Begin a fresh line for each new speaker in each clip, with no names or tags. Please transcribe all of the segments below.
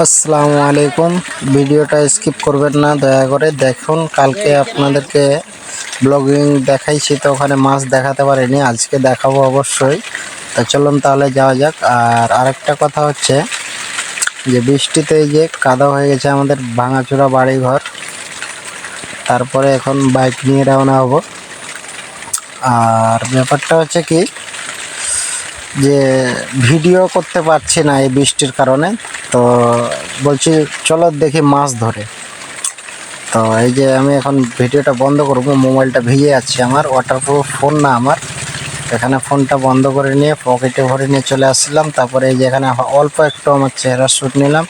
আসসালামু আলাইকুম। ভিডিওটা স্কিপ করবেন না, দয়া করে দেখুন। কালকে আপনাদেরকে ব্লগিং দেখাইছি, তো ওখানে মাছ দেখাতে পারিনি, আজকে দেখাবো অবশ্যই। তো চলুন তাহলে যাওয়া যাক। আর আরেকটা কথা হচ্ছে যে বৃষ্টিতে এই যে কাদা হয়ে গেছে আমাদের ভাঙাচোরা বাড়িঘর, তারপরে এখন বাইক নিয়ে রওনা হব। আর ব্যাপারটা হচ্ছে কি যে ভিডিও করতে পারছি না এই বৃষ্টির কারণে, তো বলছি চলো দেখি মাছ ধরে। তো এই যে আমি এখন ভিডিওটা বন্ধ করব, মোবাইলটা ভিজে যাচ্ছে, আমার ওয়াটারপ্রুফ ফোন না আমার। এখানে ফোনটা বন্ধ করে নিয়ে পকেটে ভরে নিয়ে চলে আসছিলাম। তারপরে এই যে এখানে অল্প একটু আমার চেহারা শ্যুট নিলাম।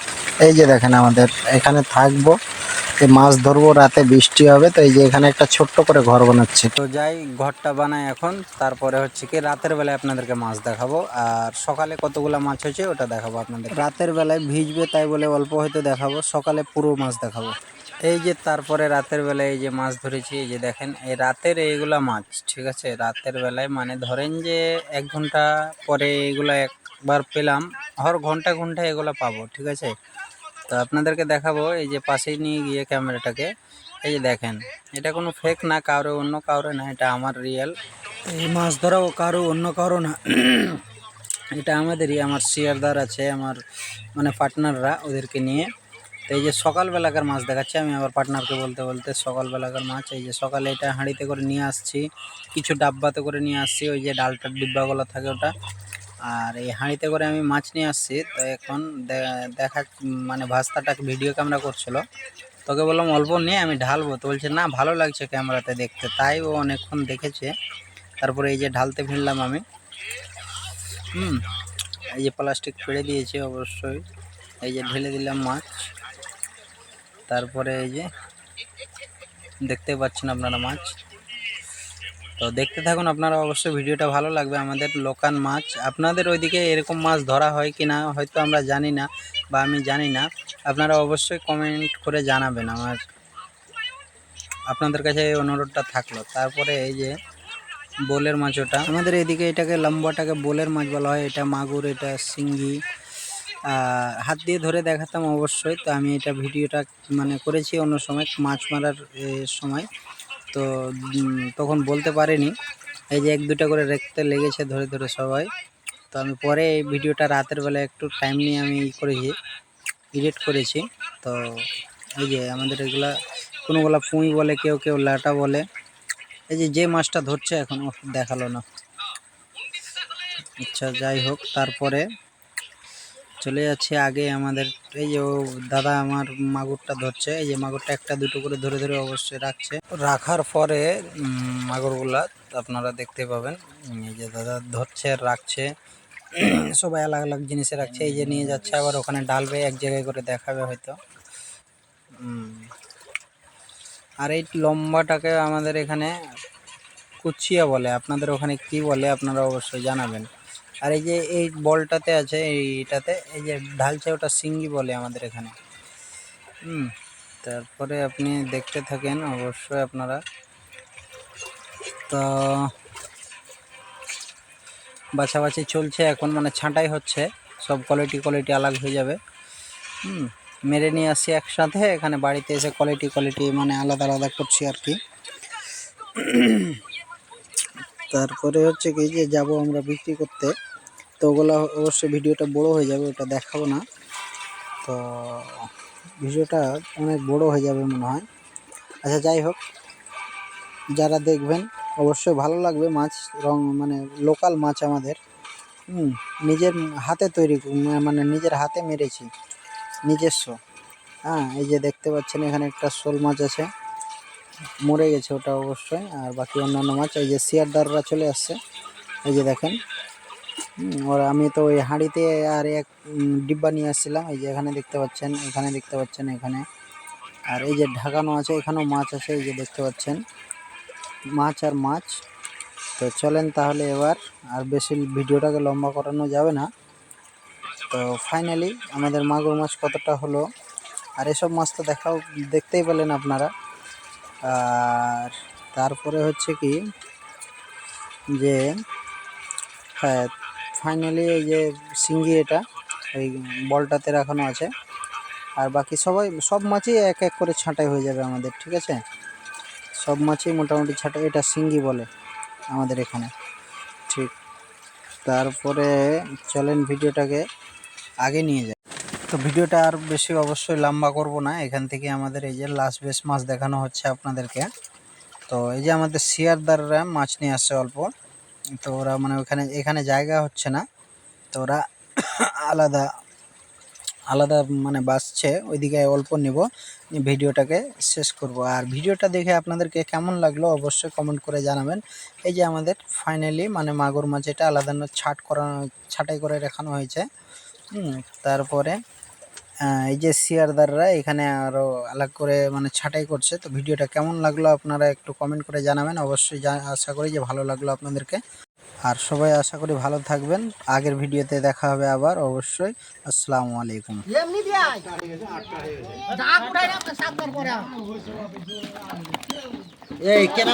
এই যে দেখেন আমাদের এখানে থাকবো, এই মাছ ধরবো, রাতে বৃষ্টি হবে, তো এই যে এখানে একটা ছোট্ট করে ঘর বানাচ্ছি। তো যাই ঘরটা বানাই এখন, তারপরে হচ্ছে কি রাতের বেলায় আপনাদেরকে মাছ দেখাবো, আর সকালে কতগুলো মাছ হয়েছে ওটা দেখাবো আপনাদের। রাতের বেলায় ভিজবে তাই বলে অল্প হয়তো দেখাবো, সকালে পুরো মাছ দেখাবো। এই যে তারপরে রাতের বেলায় এই যে মাছ ধরেছি, এই যে দেখেন এই রাতের এইগুলা মাছ, ঠিক আছে। রাতের বেলায় মানে ধরেন যে 1 ঘন্টা পরে এইগুলা একবার পেলাম, হর ঘন্টা ঘন্টা এগুলো পাবো, ঠিক আছে। তো আপনাদেরকে দেখাবো, এই যে পাশেই নিয়ে গিয়ে ক্যামেরাটাকে, এই যে দেখেন এটা কোনো ফেক না, কারো অন্য কারো না, এটা আমার রিয়েল। এই মাছ ধরাও কারো অন্য কারো না, এটা আমাদেরই। আমার শেয়ারদার আছে, আমার মানে পার্টনাররা, ওদেরকে নিয়ে। তো এই যে সকালবেলাকার মাছ দেখাচ্ছি আমি আবার পার্টনারকে বলতে বলতে, সকালবেলাকার মাছ। এই যে সকালে এটা হাঁড়িতে করে নিয়ে আসছি, কিছু ডাব্বাতে করে নিয়ে আসছি, ওই যে ডালটার ডিব্বাগুলো থাকে ওটা। আর এই হাঁড়িতে করে আমি মাছ নিয়ে আসছি। তো এখন দেখা মানে ভাস্তাটাকে ভিডিও ক্যামেরা করছিল, তোকে বললাম অল্প নিয়ে আমি ঢালবো, তো বলছে না ভালো লাগছে ক্যামেরাতে দেখতে, তাই ও অনেকক্ষণ দেখেছে। তারপরে এই যে ঢালতে ফেললাম আমি। এই যে প্লাস্টিক ফেলে দিয়েছে অবশ্যই, এই যে ঢেলে দিলাম মাছ। তারপরে এই যে দেখতে পাচ্ছেন আপনারা মাছ, তো দেখতে থাকুন আপনারা, অবশ্যই ভিডিওটা ভালো লাগবে। আমাদের লোকাল মাছ, আপনাদের ওইদিকে এরকম মাছ ধরা হয় কি না হয়তো আমরা জানি না, বা আমি জানি না, আপনারা অবশ্যই কমেন্ট করে জানাবেন। আমার আপনাদের কাছে এই অনুরোধটা থাকলো। তারপরে এই যে বোলের মাছ, ওটা আমাদের এদিকে এটাকে লম্বাটাকে বোলের মাছ বলা হয়, এটা মাগুর, এটা শিঙ্গি। হাত দিয়ে ধরে দেখাতাম অবশ্যই, তো আমি এটা ভিডিওটা মানে করেছি অন্য সময় মাছ মারার সময়, তো তখন বলতে পারিনি। এই যে 1-2টা করে রেখতে লেগেছে ধরে ধরে সবাই। তো আমি পরে এই ভিডিওটা রাতের বেলা একটু টাইম নিয়ে আমি করেছি, এডিট করেছি। তো এই যে আমাদের এগুলা কোনোগুলা পুঁই বলে, কেউ কেউ লাটা বলে। এই যে যে মাছটা ধরছে এখন দেখালো না, আচ্ছা যাই হোক। তারপরে চলে যাচ্ছে আগে আমাদের, এই যে ও দাদা আমার মাগুরটা ধরছে, এই যে মাগুরটা 1-2 করে ধরে ধরে অবশ্যই রাখছে। রাখার পরে মাগুরগুলা আপনারা দেখতে পাবেন, এই যে দাদা ধরছে আর রাখছে, সবাই আলাদা আলাদা জিনিসে রাখছে। এই যে নিয়ে যাচ্ছে, আবার ওখানে ডালবে, এক জায়গায় করে দেখাবে হয়তো। আর এই লম্বাটাকে আমাদের এখানে কুচিয়া বলে, আপনাদের ওখানে কি বলে আপনারা অবশ্যই জানাবেন। আর এই যে এই বলটাতে আছে, এইটাতে এই যে ঢালছে, ওটা শিঙ্গি বলে আমাদের এখানে। তারপরে আপনি দেখতে থাকেন অবশ্যই আপনারা। তো বাছাবাছি চলছে এখন, মানে ছাঁটাই হচ্ছে, সব কোয়ালিটি আলাদা হয়ে যাবে। মেরে নিয়ে আসছি একসাথে, এখানে বাড়িতে এসে কোয়ালিটি মানে আলাদা আলাদা করছি আর কি। তারপরে হচ্ছে কি যে যাব আমরা বিক্রি করতে, তো ওগুলো অবশ্যই ভিডিওটা বড় হয়ে যাবে, ওটা দেখাবো না। তো ভিডিওটা অনেক বড় হয়ে যাবে মনে হয়। আচ্ছা যাই হোক, যারা দেখবেন অবশ্যই ভালো লাগবে। মাছ মানে লোকাল মাছ আমাদের, নিজের হাতে তৈরি, মানে নিজের হাতে মেরেছি, নিজস্ব। এই যে দেখতে পাচ্ছেন এখানে একটা শোল মাছ আছে, মরে গেছে ওটা অবশ্যই। আর বাকি অন্যান্য মাছ, এই যে শিয়ারদাররা চলে আসছে, এই যে দেখেন। ওর আমি তো ওই হাঁড়িতে আর এক ডিব্বা নিয়ে আসছিলাম, এই যে এখানে দেখতে পাচ্ছেন, এখানে দেখতে পাচ্ছেন, এখানে। আর এই যে ঢাকানো আছে, এখানেও মাছ আছে, এই যে দেখতে পাচ্ছেন, মাছ আর মাছ। তো চলেন তাহলে এবার, আর বেশি ভিডিওটাকে লম্বা করানো যাবে না। তো ফাইনালি আমাদের মাগুর মাছ কতটা হলো, আর এসব মাছ তো দেখতেই পেলেন আপনারা। আর তারপরে হচ্ছে কি যে হ্যাঁ, ফাইনালি এই যে শিঙ্গি, এটা এই বলটাতে রাখানো আছে, আর বাকি সব মাছই এক এক করে ছাঁটাই হয়ে যাবে আমাদের, ঠিক আছে? সব মাছই মোটামুটি ছাঁটাই, এটা শিঙ্গি বলে আমাদের এখানে, ঠিক। তারপরে চলেন ভিডিওটাকে আগে নিয়ে যাই। তো ভিডিওটা আর বেশি অবশ্যই লম্বা করব না, এখান থেকে আমাদের এই যে লাস্ট বেশ মাছ দেখানো হচ্ছে আপনাদেরকে। তো এই যে আমাদের শিয়ারদাররা মাছ নিয়ে আসছে অল্প, তো ওরা মানে এখানে জায়গা হচ্ছে না, তো ওরা আলাদা আলাদা মানে বাসছে, ওইদিকে অল্প নেব, ভিডিওটাকে শেষ করব। আর ভিডিওটা দেখে আপনাদেরকে কেমন লাগলো অবশ্যই কমেন্ট করে জানাবেন। এই যে আমাদের ফাইনালি মানে মাগুর মাছ এটা আলাদা ছাঁটাই করে রাখানো হয়েছে। তারপরে এই যে শিয়ারদাররা এখানে আরও আলাদা করে মানে ছাঁটাই করছে। তো ভিডিওটা কেমন লাগলো আপনারা একটু কমেন্ট করে জানাবেন, অবশ্যই আশা করি যে ভালো লাগলো আপনাদেরকে। আর সবাই আশা করি ভালো থাকবেন, আগের ভিডিওতে দেখা হবে আবার অবশ্যই। আসসালামু আলাইকুম। এই কেন